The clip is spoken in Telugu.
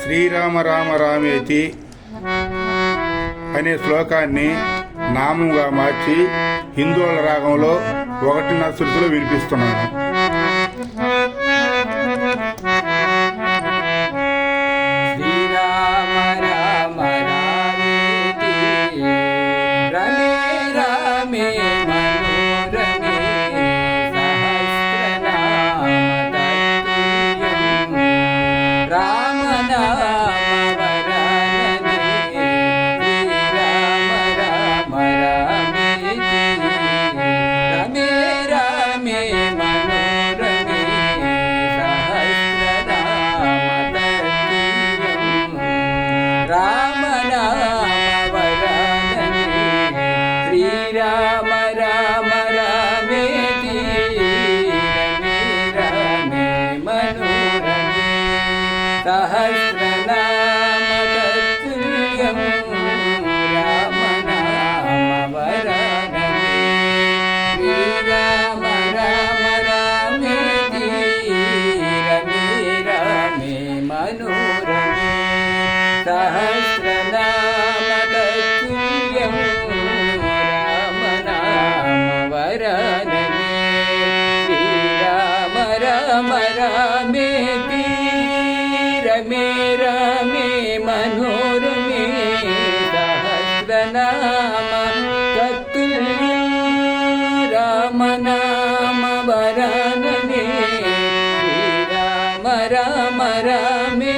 శ్రీరామ రామ రామేతి అనే శ్లోకాన్ని నామంగా మార్చి హిందువుల రాగంలో 1వ శృతిలో వినిపిస్తున్నాను. శ్రీరామ రామ రామేతి రమే రామే మనోరమే సహస్రనామ తత్తుల్యం రామనామ వరాననే శ్రీరామ రామ రామేతి రమే రామే మనోరమే సహస్రనామ తత్తుల్యం రామనామ వరాననే శ్రీరామ రామ రామేతి రమే రామే మనోరమే సహస్రనామ తత్తుల్యం రామనామ వరాననే శ్రీరామ రామ రామేతి రమే రామే మనోరమే సహస్రనామ తత్తుల్యం రామనామ వరాననే శ్రీరామ రామ రామేతి రమే రామే మనోరమే సహస్రనామ తత్తుల్యం రామనామ వరాననే శ్రీరామ రామ రామే